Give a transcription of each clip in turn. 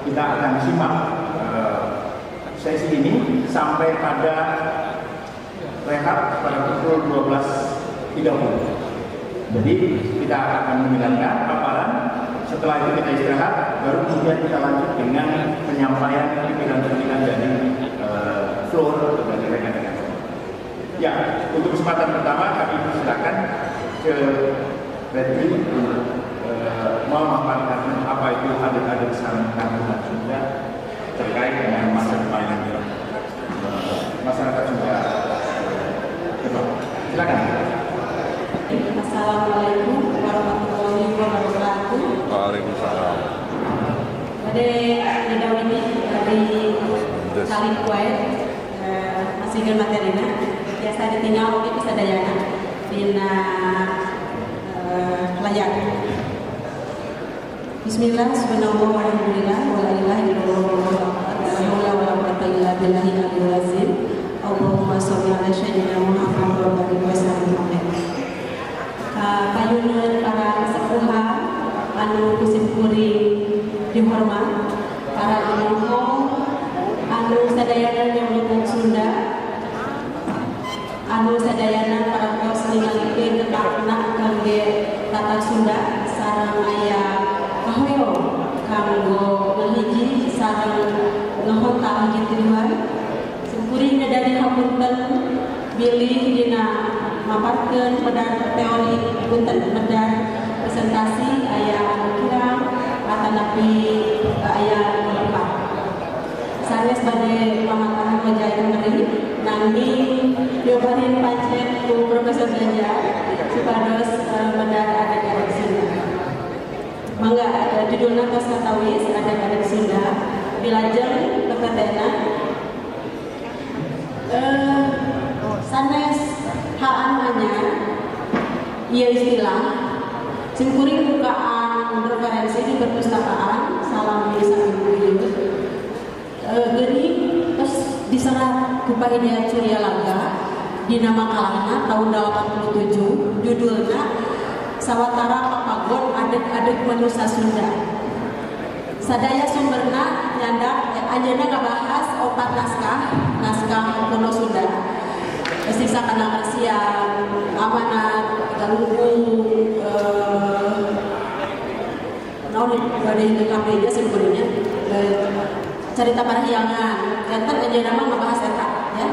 kita akan simak sesi ini sampai pada rehat pada pukul 12.30. Jadi kita akan mendengarkan paparan. Setelah itu kita istirahat, baru kemudian kita lanjut dengan penyampaian pimpinan-pimpinan dari floor dari rekan-rekan. Ya, untuk kesempatan pertama kami silakan ke Redri untuk memaparkan apa itu adat-adat sarana Kampungan Sunda terkait dengan masa depan masyarakat Sunda. Silakan. Assalamualaikum warahmatullahi wabarakatuh. Waalaikumsalam. Pada video ini dari Salim Kuwait masih ke materina biasa ditinggal oke bisa dayana dina layar. Bismillah, subhanallah, walhamdulillah, wala ilaha illallah, wala haula wala quwwata illa billahi al-aliyyil azim. Allahumma sholli ala sayyidina Muhammad wa barik wa sallim. Payunan para sepuhan anu musim kuring dihormat, para ibu anu sadayana yang lubuk Sunda, anu sadayana para tos ningali ketakna kangge tata Sunda sareng aya kahoyo kanggo ngahiji sareng ngahonta hiji tujuan sekuring dari hapunten bilih dina maparkeun medar teori punten medar presentasi aya kirang atanapi aya lepat sanes bade pamataran wajah ngeri nanging diobatin pancen ku Profesor Ganjar supados medar adat-adat Sunda. Mangga judulna tos katawis adat-adat Sunda bilajeng pepetena sanes haan anyar ieu istilah simkuring bukaan referensi di perpustakaan salam di samping geuning terus diserat ku Pak Hidayat Surya Laga dina makalahna tahun 87 judulna Sawatara Papagon Adet-adet Manusa Sunda. Sadaya sumberna nyandak anjeunna ngabahas 4 naskah kuno Sunda. Siksa kana kasihan, amanat, galunggung, naon bade kabehnya sebenarnya cerita parahyangan. Enten anjeunna mah ngabahas eta ya.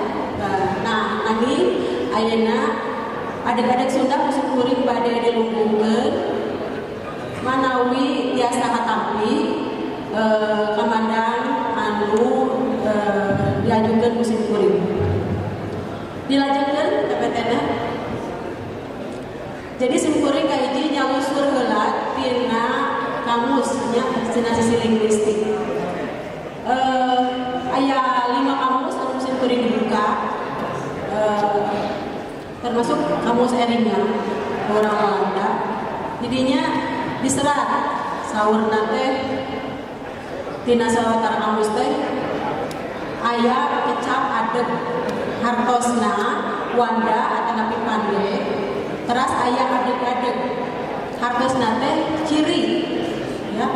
Nah, nanti ayeuna adik-adik Sunda kusuk kuring bade dilunggungkeun manawi tiasa katampi kamandang anu diajukeun musim kuring. Dilanjutkan PPT-na. Jadi simkuring kahiji nyalusur heula tina kamusnya tina sisi linguistik. Aya 5 kamus anu simkuring dibuka. Termasuk kamus Eringa orang Walanda. Jadinya diserat saurna teh tina sawatara kamus teh aya kecap adet hartosna wanda atanapi pande teras aya adeg-adeg hartosna teh ciri ya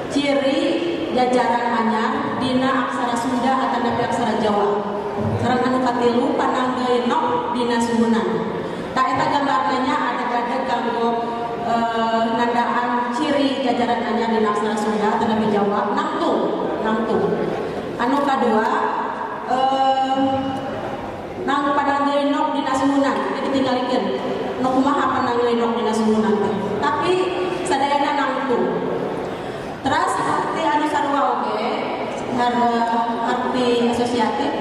ciri jajaran anyar dina aksara Sunda atanapi aksara Jawa sareng anu katilu pananggeunok dina suhunan ta eta gambarna adeg-adeg kanggo nandaan ciri jajaran anyar dina aksara Sunda atanapi Jawa nangtung anu kadua nang pananggeunok dina suhunan jadi tinggalikeun nu kumaha pananggeunok dina suhunan teh tapi sadayana nangtung teras arti anu sarua oge arti asosiatif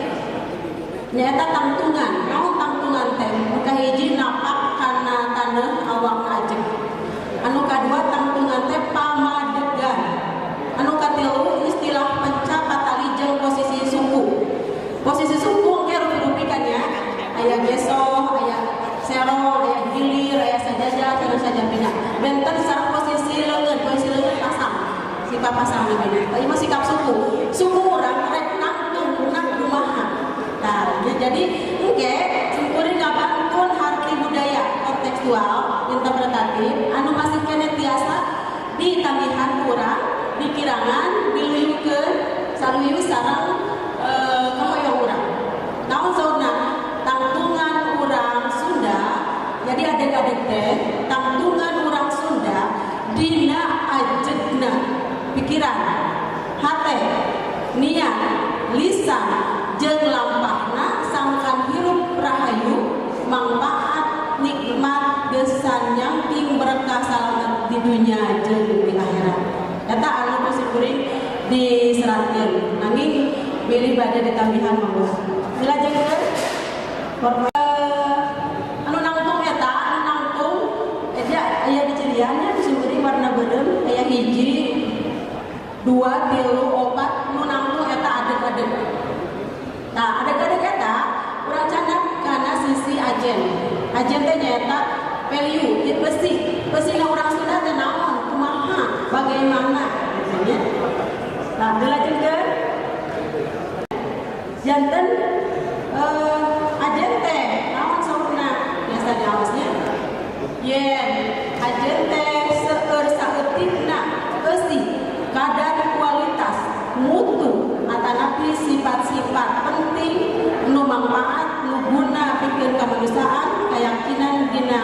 nyaeta tangtungan naon tangtungan teh kahiji napak kana taneuh awak ajeg anu kadua tangtungan teh pamadegan anu katilu istilah panca patali jeung posisi suku ge rupikan ya aya geso aya sero aya gilir aya sajaja terus saja pindah benten sareng posisi leungeun pasang sifat pasang namanya tapi masih sikap suku urang rek nangtung kumaha tah jadi engke simkuring ngabantun harti budaya kontekstual interpretatif anu masih kene tiasa ditambihan urang di Kirangan diluyukeun saluyu sareng kahoyong urang. Naon sauna tangtungan urang Sunda. Jadi adeg-adeg teh tangtungan urang Sunda dina ajeuna pikiran, hate, niat, lisan jeung lampahna sangkan hirup rahayu manfaat nikmat gesan nyamping berkah salamet di dunia jeung di akhirat. Eta anu kuring diseratkeun nanging beli bade ditambihan mangga. Dilajenkeun anu nangtung eta anu nangtung aya di ciriannya kuring warna beureum aya 1 2 3 4 nu nangtung eta adeg-adeg. Nah, adeg-adeg eta urang candak kana sisi ajen. Ajen teh nyaeta value, ieu besi na urang Sunda teh naon, kumaha, bagaimana gitu nya. Nah, dilanjutkeun janten ajen teh naon saurna biasa diawasnya. Yen ajen teh seueur saeutikna besi kadar kualitas mutu atanapi sifat-sifat penting nu manfaat nu guna pikeun kamanusiaan kayakinan dina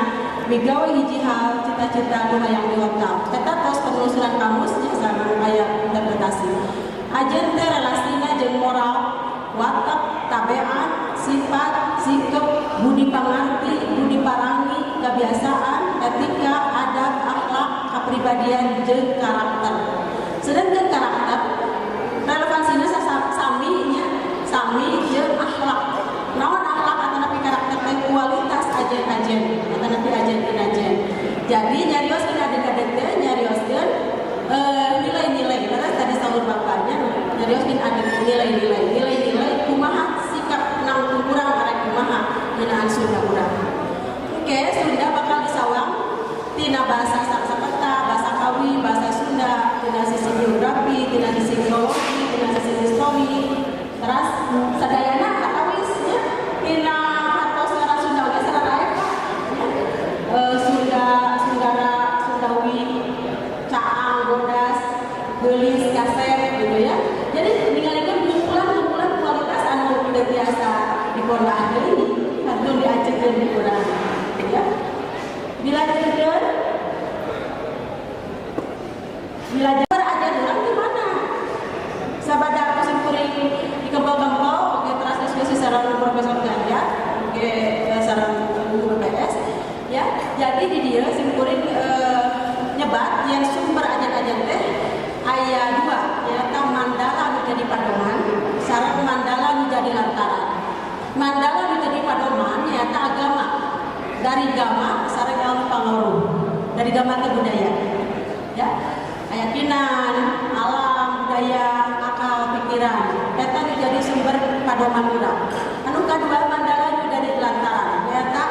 migawe hiji hal cita-cita nu hayang diwakaf. Eta tos penelusuran kamusnya sareng aya interpretasi. Ajen teh relasina jeung moral, watak, tabeat, sifat, sikap, budi pangarti, budi parangi, kebiasaan, etika, adab, akhlak, kepribadian jeung karakter. Sedangkan karakter relevansinya sami jeung akhlak. Naon akhlak atanapi karakter teh kualitas ajen-ajen atanapi ajen-ajen. Jadi nyarioskeun adeg-adeg teh nyarioskeun nilai-nilai. Karena tadi saur bapaknya nyarioskeun adeg nilai-nilai kumaha sikap nangtung urang arek kumaha ngeunaan Sunda urang. Oke, Sunda bakal disawang tina bahasa Sanskerta, bahasa Kawi, bahasa Sunda, tina sisi geografi, tina sisi geologi, tina sisi histori. Terus sadayana katawisnya tina hartosfera Sunda oge sararaek Sundawi, Caang, Godas, Geulis, Kaset gitu ya. Jadi ningalikeun kumpulan kualitas anu udah biasa dipondah deui, anu diajekeun di urang ya. Dilanjutkeun belajar aja orang di mana? Sabada kusim kuring di kempel-kempel, oke transkripsi sareng Profesor Ganjar, oke sareng guru BPS, ya. Jadi di dia sim kuring nyebat yang sumber ajan-ajan teh aya 2, yaitu mandala nu jadi padoman, sareng mandala nu jadi lantaran. Mandala nu jadi padoman yaitu agama. Dari gama sareng ilmu pangaruh. Dari gama ke budaya. Ya. Keyakinan, alam, budaya, akal, pikiran. Eta jadi sumber padoman urang. Anu kadua mandala nu jadi lantaran. Yaitu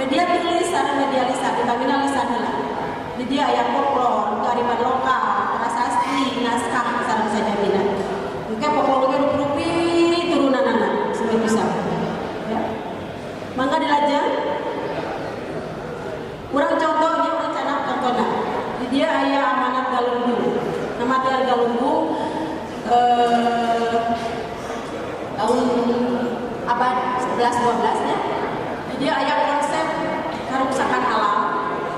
media tulis sareng media lisan, ditamina lisan heula. Di dia aya folklor, kearifan lokal, prasasti, naskah sareng sajadina. Engke pokoknya rupi-rupi turunanana sampai bisa. Ya. Mangga dilajeng. Urang contohnya urang candak contohna. Di dia aya amanat Galunggung. Amanat Galunggung tahun abad 11-12 nya. Di dia aya konsep karuksakan alam.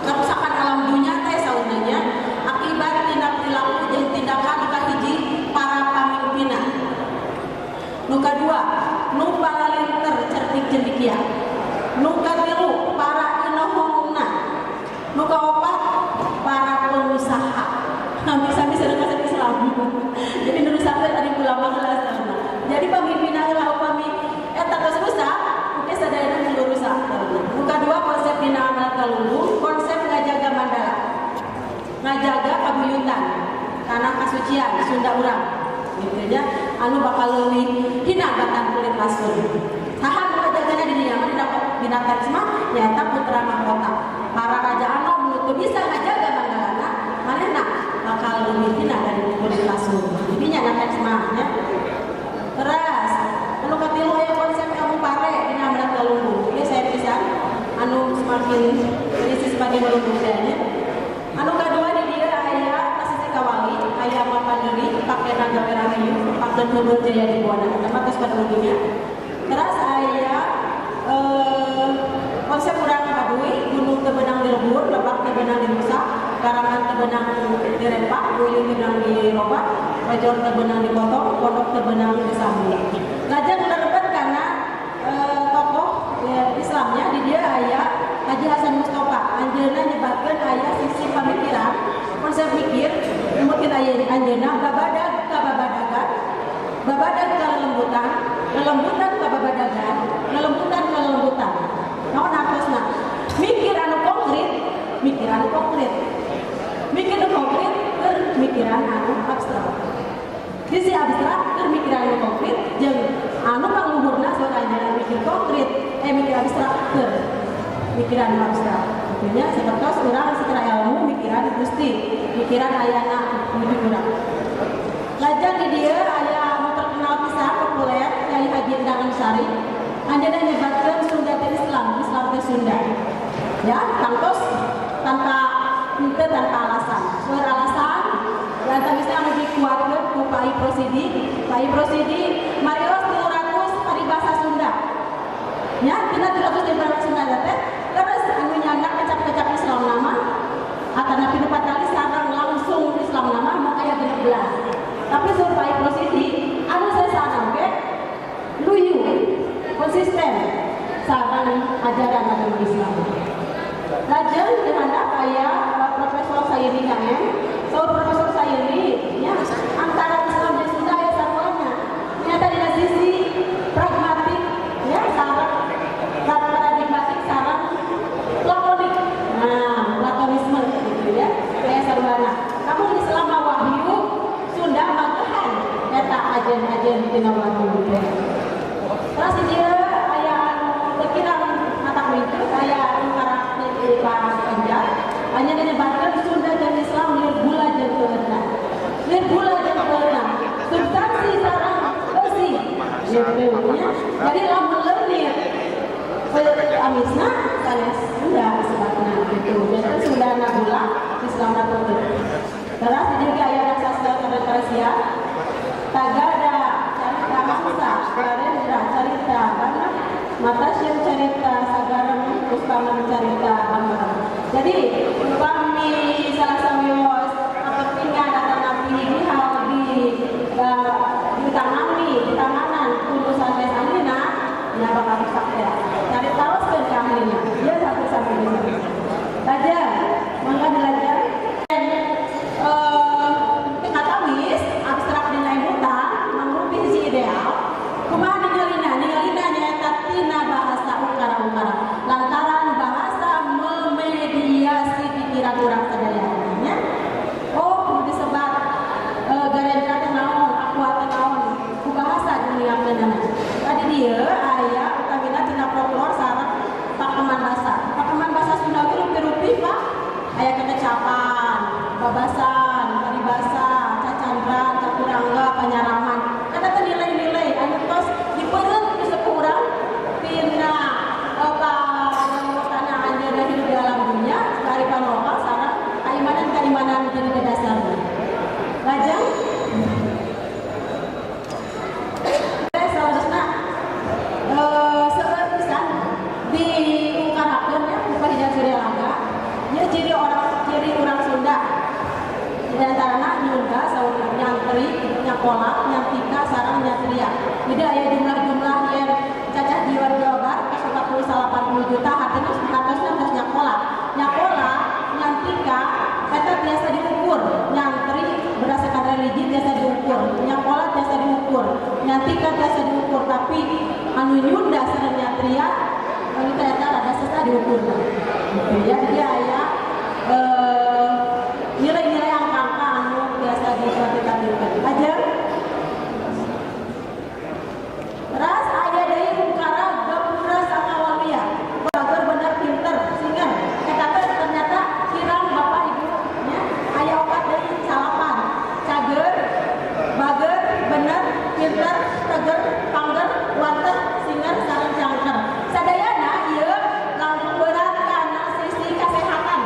Karuksakan alam dunia teh saunanya akibat tindak perilaku jeung tindakan nu kahiji para pamimpinna. Nu kadua, nu palalinter cerdik cendikia. Nu katilu, para inohongna. Nu kaopat, para pengusaha. Bisa-bisa dengan Islam. Jadi nu sampai tadi ulama kelas. Jadi pamimpinna heula upami eta geus rusak, engke sadayana kudu rusak. Nu kadua konsep dina amanat Galunggung, konsep ngajaga mandala. Ngajaga paguyutan, tanah kasucian Sunda urang. Gitu ya. Anu bakal leuwih hina batan kulit lasur. Saha nu ngajagana di dieu mah dina tersma nyaeta putra mahkota. Para raja anu nu teu bisa ngajaga mandalana, manehna bakal leuwih hina dari kulit lasur. Ini nya tersma nya. Terus anu katilu aya konsep kamu pare dina amanat Galunggung. Ieu saya pisan anu semakin berisi sebagai melungkutnya. Anu kadua di dieu aya pasisi kawali, aya dan hulu jaya di buana terbatas pada ujungnya. Terus aya konsep kurang padui, gunung tebenang di lebur, lebak tebenang di rusak, karangan tebenang di repak, guling tebenang di robat, bajor tebenang di potong, pondok tebenang di sambung. Lajang merebut karena tokoh Islamnya di dia aya Haji Hasan Mustafa. Anjeuna nyebatkeun aya sisi pamikiran, konsep mikir, mungkin aya anjeuna babadag ka babadagan, babadag ka lelembutan, lelembutan ka babadagan, lelembutan ka lelembutan. Naon artosna? Mikir anu konkret, mikir anu konkret. Mikir anu konkret keur mikiran anu abstrak. Sisi abstrak keur mikiran anu konkret jeung anu pangluhurna soalnya mikir konkret, mikir abstrak keur mikiran anu abstrak. Artinya sapertos urang secara ilmu mikiran Gusti, mikiran ayana lebih kurang. Lajang di dieu aya anu terkenal pisan populer Kyai Haji Endang Sari. Anjeunna nyebatkeun Sunda teh Islam, Islam teh Sunda. Ya, kantos tanpa alasan. Seueur alasan dan bisa anu dikuatkeun ku Pak Iprosidi. Pak Iprosidi marios 300 paribasa Sunda. Ya, tina 300 di bahasa Sunda teh terus anu nyanda kecap-kecap Islam nama atana pinu patali sareng langsung Islam nama mau aya 16. Tapi seueur Pak Iprosidi anu sesana oge luyu konsisten sareng ajaran agama Islam. Lajeng di handap aya Profesor Sayuri KM. Saur Profesor Sayuri nya antara Islam dan Sunda aya samuanya. Nyata di sisi pragmatik ya sareng paradigmatik sareng platonik. Nah, platonisme gitu ya. Aya sarwana. Namun Islam wahyu Sunda magahan eta ajen-ajen tina wahyu teh. Terus dia aya pikiran mata mikir aya antara di Pak Ganjar hanya menyebarkan Sunda dan Islam lir gula jeung teureunna. Lir gula jeung teureunna. Substansi sareng besi gitu nya. Jadi lamun leunir amisna sanes Sunda sebabna gitu. Jadi Sunda na gula, Islam na teureun. Terus juga aya sastra Indonesia. Tagada carita mangsa, Karendra carita bana, Matasyeun carita sagarem, Kustaman carita bambarem. Jadi upami salah sawios kepentingan data nabi hal ditanganan urusan les anjeunna nya bakal rusak ya. Cari teruskeun ka ahlina. Dia sampai di sana. Belajar, mangga belajar. Katamis abstrak dina imutan mangrupi hiji ideal. Kumaha ningalina nyaeta tina bahasa ungkara-ungkara. Lantaran bahasa memediasi pikiran urang sadaya. Oh, disebat Garendra teh naon, aqua teh naon, ku bahasa dunia keunana. Tadi dieu aya utamina tina folklor sareng pakeman basa. Pakeman basa Sunda ge rupi-rupi Pak. Aya kekecapan, babasan, paribasa, cacandran, caturangga, panyaraman. Eta teh nilai-nilai anu tos dipeureut ku sepuh tina tanah anjeunna hidup di alam dunia, kearifan lokal sareng keimanan jadi dasarnya. Lajang seharusnya seueur pisan diungkarakeun ya ku Hijar Surya Langga. Nya ciri urang Sunda. Di antarana nyunda saur nyantri, nyakolak, nyantika sareng nyatria. Jadi aya jumlah-jumlah yang cacah di Jawa Barat 40-80 juta hartosna geus nyakolak. Nyakolak, nyantika eta biasa diukur. Nyantri berdasarkan religi biasa diukur. Nyakolak biasa diukur. Nyantika biasa diukur, tapi anu nyunda sareng nyatria anu ternyata rada susah diukur. Gitu ya. Jadi aya nilai-nilai angka-angka anu biasa dikuantitatifkeun. Aja. Terus aya deui ungkara gapura sama walia. Bager bener pinter, singan. Eta teh ternyata kirang Bapak Ibu nya aya opat deui salapan. Cager, bager, bener, pinter, teger, pangger, wanter, singan sareng cangker. Sadayana ieu langkung berat kana sisi kasehatan.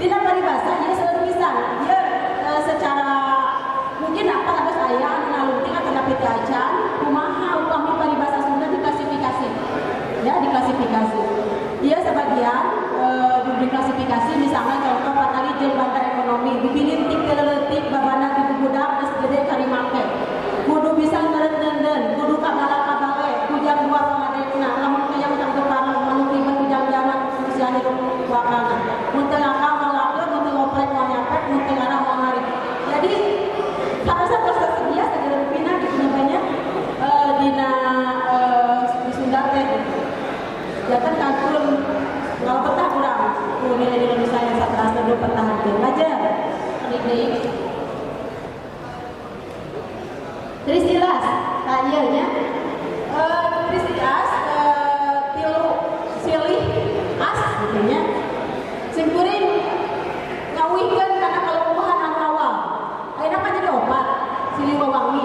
tina paribasa dia selalu bisa dia secara mungkin apa kata saya nalunting atau dapet acan kumaha upami paribasa Sunda diklasifikasi ya diklasifikasi dia sebagian diberi klasifikasi misalnya contoh patali jeung banda ekonomi dipilintik teleletik babana tibu budak geus gede kari make kudu bisa ngeureun-eureun kudu kabala kabale kujang dua pamadekna lamun kayang tang parang manuk ribet kujang jaman usiana wakana mun teu ngakal ngalakeun mun teu ngoprek moal nyapek mun teu ngarah moal ngarit jadi harusnya proses dia segala pina gitu namanya dina di Sunda teh jatan kantun kalau petah kurang nilai Indonesia yang satu dulu petah aja ini Trisilas tanyanya Trisilas tilu silih as gitu nya simpuring ngawihkeun karena kelumpuhan anu awal ayeuna kan jadi obat silih wawangi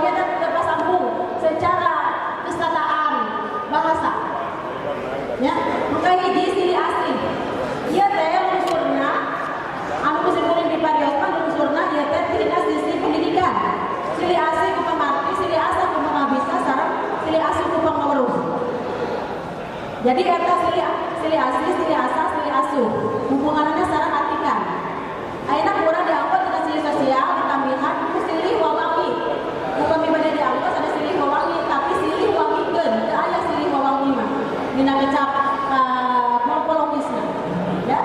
ada tersambung secara kestataan bahasa ya maka hiji silih asli ieu teh unsurna anu simpuring di pariosma unsurna ieu teh tina sisi pendidikan silih asli ku pamarti silih asa ku pangabisa sareng silih asli ku pangaweruh jadi eta silih asli silih asa silih asuh hubunganna sareng artikan ayeuna kurang diangkut tina silih sosial ditambihan ku silih wawangi upami bade diangkut ada silih wawangi tapi silih wangikeun teu aya silih wawangi mah dina kecap morfologisna ya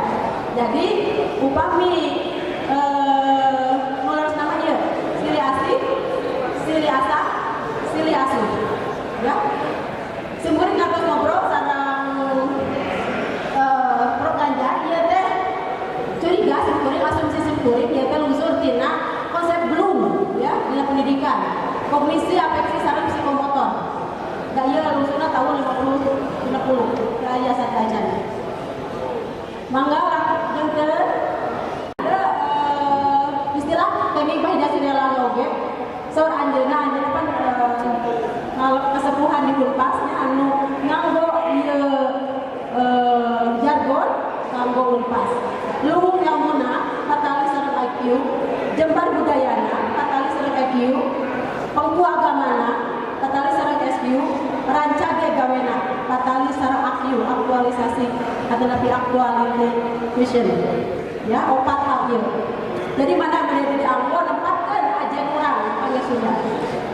jadi upami nulis nama ieu silih asli silih asa silih asuh ya semuring ngatos ngobrol sareng Pro Ganjar ieu teh curiga simkuring asumsi simkuring ieu teh lungsur tina konsep Bloom ya dina pendidikan kognisi afeksi sareng psikomotor da ieu lungsurna tahun 50 60 aya sadajan mangga jeung teu istilah teknik Pahidasinela oge saur anjeunna pan kesepuhan di Unpasnya anu nganggo ieu jargon nganggo Unpas luhung ilmuna patali sareng IQ jembar budayana patali sareng IQ pengku agamana patali sareng SQ rancage gawena patali sareng AQ aktualisasi atau nabi actualization ya opat hal ieu jadi mana bade dianggo nempatkeun aja kurang aya Sunda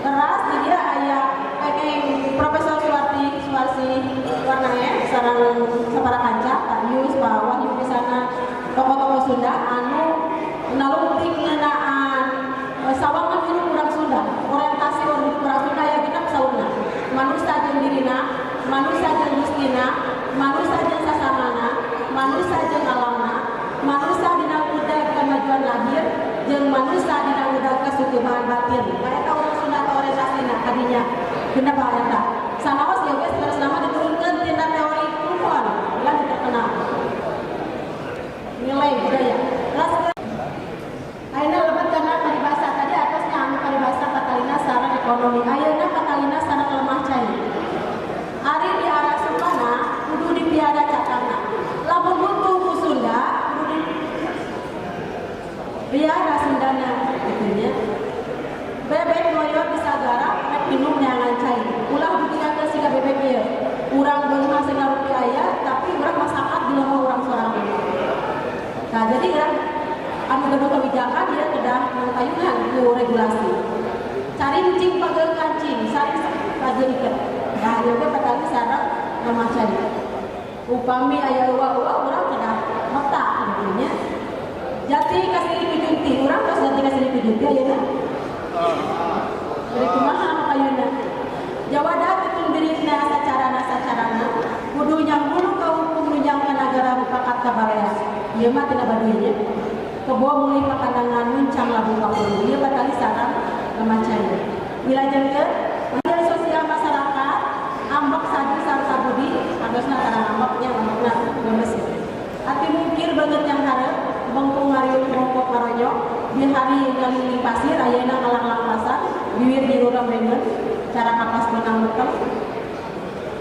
teras di dia aya kenging Profesor Suwarsi Warnae sareng sabaraha kanca Pak Yus Pak Wahyu pisana tokoh-tokoh Sunda anu nalungtik ngeunaan sawangan hirup urang Sunda orientasi urang Sunda aya genep sauna manusia jeung dirina manusia jeung gustina manusia jeung sasamana manusia jeung alamna manusia dina budak kemajuan lahir jeung manusia dina budak kasukumaan batin eta urang Sunda orientasina kadinya genep eta sanaos ya guys terus nama diturunkeun tina teori kultural yang terkenal nilai budaya terus ayeuna lebat kana paribasa tadi atasnya anu paribasa katalina sareng ekonomi ayeuna katalina sareng lemah cai ari di arah supana kudu dipiara catangna lamun butuh ku Sunda kudu dipiara Sundana gitu bebek moyor bisa garap rek minum neangan cai ulah ditinggalkeun siga bebek ieu urang beunghar siga rupiah aya tapi urang masakan di lemah urang sorangan nah jadi urang anu gedung kebijakan dia kedah nangtayungan ku regulasi cari cing pageung kancing saring pajeurikeun nah ieu ge patali sareng lemah cai upami aya eueuh urang kedah meta gitu nya jati kasih pijunti urang tos jati kasih pijunti ayeuna jadi kumaha anu ayeuna jawada tutun birisna sacarana kudu nyang bulu ka hukum nyang ka nagara mupakat ka barea ieu mah tina baduy nya kebo mulih pakandangan muncang labu ka hulu ieu batali sareng lemacana wilajengkeun media sosial masyarakat ambek sadu sarta budi harusna karang ambeknya ambekna gemes ati mungkir banget yang hareup bengkung ngariung bongkok ngaroyok di hari ngeliling pasir ayeuna ngalang-lang pasar bibir dirurang beungeun cara kapas benang bekel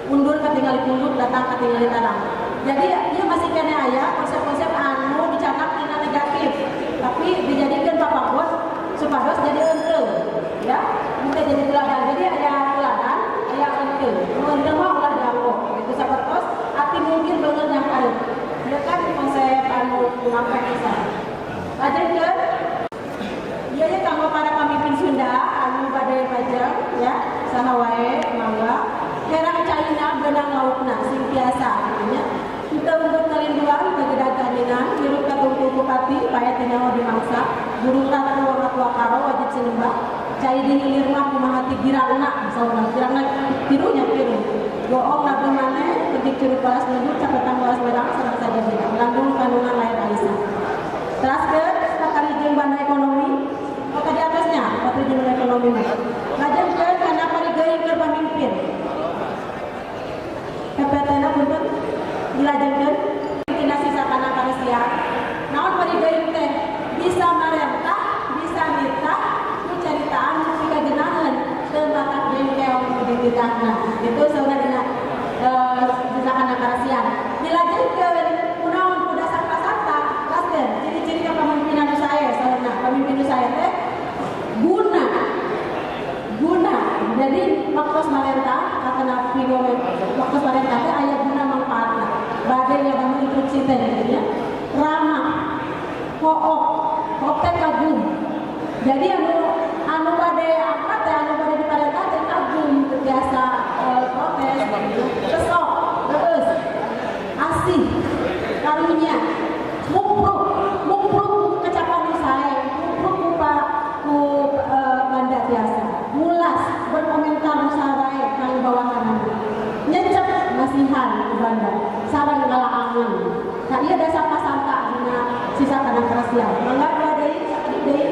undur katingali pundut datang katingali tarang jadi ieu masih kene aya konsep-konsep anu dicanak Lanjutkan. Iya ya kanggo para pemimpin Sunda anu badai pajang ya saha wae mangga herang caina benang laukna sing biasa artinya kita untuk kelinduan kegedak kaminan hirup katungku bupati paya teh nyawa dimangsa burung ratu tua karo wajib sinembah cai di hilir mah kumaha ti girangna saurang girangna tirunya tiru goong lagu maneh ketik curug balas nunduk catatan balas berang sareng saja bidang landung kandungan lahir Aisyah. Teraskeun sakali jeung banda ekonomi maka di atasnya waktu jeung ekonomi ngajengkeun kana parigeung keur pamimpin PPT-na punten dilajengkeun tina sisa kana karesian naon parigeung teh bisa marentah bisa nitah nu caritaan nu pikagenaheun teu matak jengkel di titahna itu saudara dina sisa kana karesian dilajengkeun kunaon ku dasar prasarta laskeun ciri-ciri kepemimpinan saya saudara pemimpin saya teh guna jadi waktu marentah kata nabi waktu marentah teh aya guna manfaatna bade yang bangun instruksi teh ya ramah koop teh kagum jadi anu bade apa teh anu bade diparentah teh kagum biasa protes kesok terus asih karunya mupruk kecapan saya mupruk ku banda biasa mulas berkomentar sarai kang bawahan nyecep nasihan ku banda sareng ngalaangan ka ieu dasar pasangka dina sisa kana karasian mangga dua deui sakit deui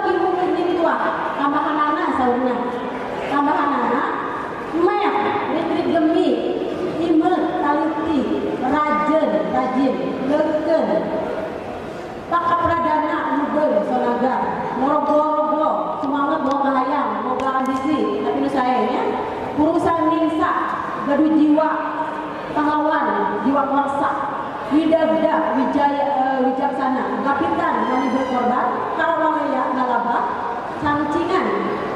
ibu ini tua tambahanana saurna tambahanana meyak listrik gemi imet taliti rajin leukeun Pak Pradana Nubel Sonaga Morogoro semangat bawa kahayang bawa ambisi tapi nu saya ya urusan ningsa gaduh jiwa pahlawan jiwa kuasa widabda wijaksana kapitan kami berkorban karawangaya ngalaba cangcingan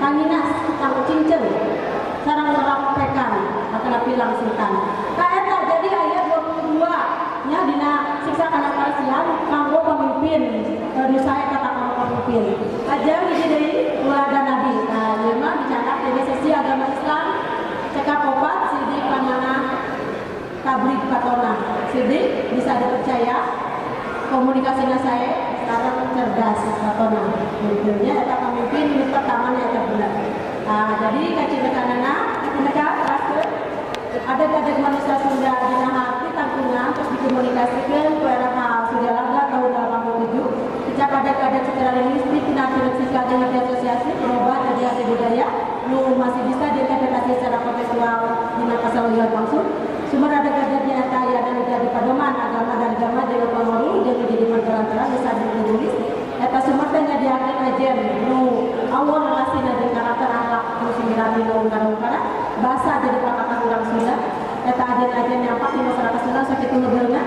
kanginas kang cincen sareng merapekan atau pilang sultan kaeta jadi ayat 22 nya dina siksa kana karesian kanggo pemimpin nu saya kata kanggo pemimpin aja hiji deui tuladan nabi nah ieu mah dicatat di sesi agama Islam cekap opat sidik pamana tablik patona sidik bisa dipercaya komunikasinya saya sekarang cerdas patona intinya eta pemimpin nu pertama eta benar nah jadi kacidekanana mereka terakhir ada manusia Sunda dina hati tangkungan terus dikomunikasikan ke era Sudah Laga tahun 87 sejak ada secara linguistik tina siswa dengan asosiasi berubah jadi ada budaya nu masih bisa diinterpretasi secara kontekstual dina kasawian maksud sumber ada nyata ya dan jadi padoman agama dan agama dengan pengaruh dan menjadi manfaat bisa ditulis eta sumber teh nyadiakeun ajen nu awal relasina jeung karakter akhlak nu simiran nu ungkara-ungkara bahasa jadi kata orang Sunda eta ajen-ajen nyampak di masyarakat Sunda sakitu ngebeulna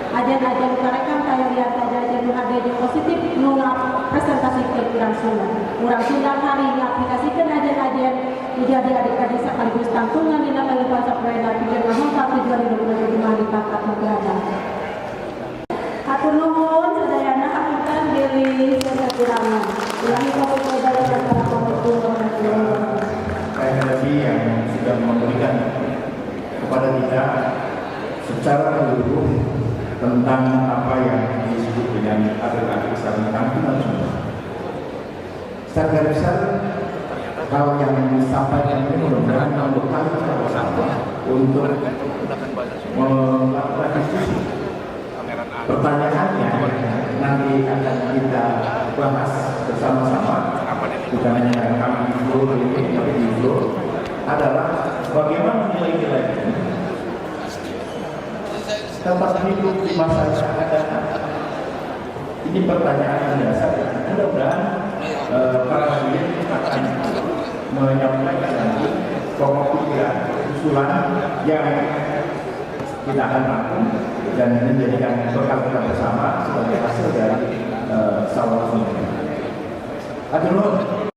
ajen-ajen karekan kaya lihat ajen nu hade jeung positif nu ngapresentasikan urang Sunda urang Sunda hari ngaplikasikeun ajen-ajen menjadi adik-adik sekaligus tangtungan dina kehidupan saprena pikir ngahongkap tujuan hidup menerima di pangkat negara atur nuhun sadayana hakikat diri sesekurangan ulangi kopi dari antara kopi Saya tadi yang sudah memberikan kepada kita secara menyeluruh tentang apa yang disebut dengan adat-adat sarung tangkungan Sunda. Secara besar hal yang disampaikan ini mudah-mudahan membekal kita bersama untuk melakukan diskusi. Pertanyaannya nanti akan kita bahas bersama-sama, bukan hanya yang kami di Flow ini, tapi di Flow adalah bagaimana nilai-nilai ini tempat hidup di masa yang akan datang. Ini pertanyaan mendasar. Mudah-mudahan para hadirin akan menyampaikan nanti pokok pikiran, usulan yang kita akan rangkum dan menjadikan bekal kita bersama sebagai hasil dari sawal ini. Atur nuhun.